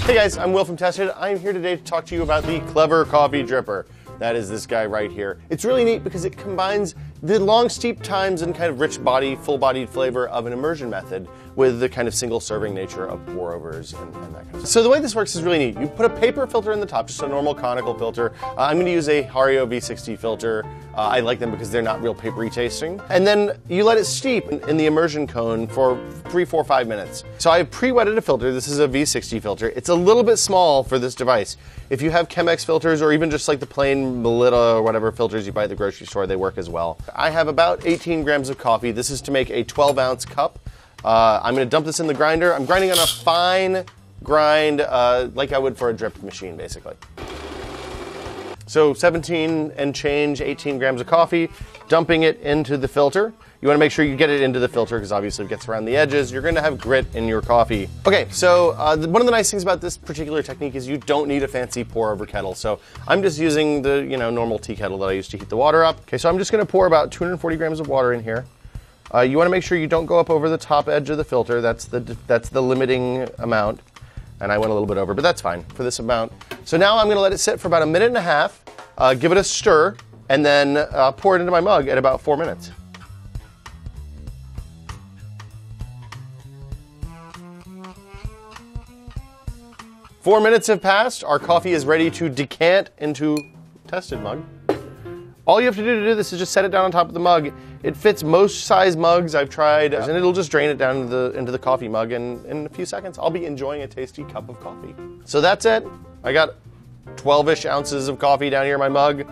Hey guys, I'm Will from Tested. I'm here today to talk to you about the Clever Coffee Dripper. That is this guy right here. It's really neat because it combines the long steep times and kind of rich body, full-bodied flavor of an immersion method with the kind of single serving nature of pour-overs and that kind of stuff. So the way this works is really neat. You put a paper filter in the top, just a normal conical filter. I'm going to use a Hario V60 filter. I like them because they're not real papery tasting. And then you let it steep in the immersion cone for 3, 4, 5 minutes. So I pre-wetted a filter. This is a V60 filter. It's a little bit small for this device. If you have Chemex filters or even just like the plain Melita or whatever filters you buy at the grocery store, they work as well. I have about 18 grams of coffee. This is to make a 12-ounce cup. I'm going to dump this in the grinder. I'm grinding on a fine grind like I would for a drip machine, basically. So 17 and change, 18 grams of coffee, dumping it into the filter. You want to make sure you get it into the filter because obviously it gets around the edges. You're going to have grit in your coffee. Okay, so one of the nice things about this particular technique is you don't need a fancy pour-over kettle. So I'm just using the normal tea kettle that I use to heat the water up. Okay, so I'm just going to pour about 240 grams of water in here. You want to make sure you don't go up over the top edge of the filter. That's the limiting amount. And I went a little bit over, but that's fine for this amount. So now I'm going to let it sit for about 1.5 minutes, give it a stir, and then pour it into my mug at about 4 minutes. Four minutes have passed. Our coffee is ready to decant into Tested mug. All you have to do this is just set it down on top of the mug. It fits most size mugs I've tried, and it'll just drain it down into the coffee mug, and in a few seconds I'll be enjoying a tasty cup of coffee. So that's it. I got 12-ish ounces of coffee down here in my mug.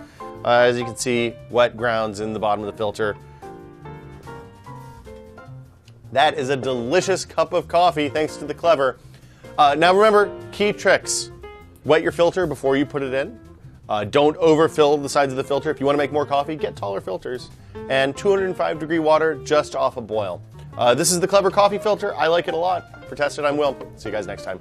As you can see, wet grounds in the bottom of the filter. That is a delicious cup of coffee thanks to the Clever. Now remember, key tricks. Wet your filter before you put it in. Don't overfill the sides of the filter. If you want to make more coffee, get taller filters. And 205-degree water just off a boil. This is the Clever Coffee Filter. I like it a lot. For Tested, I'm Will. See you guys next time.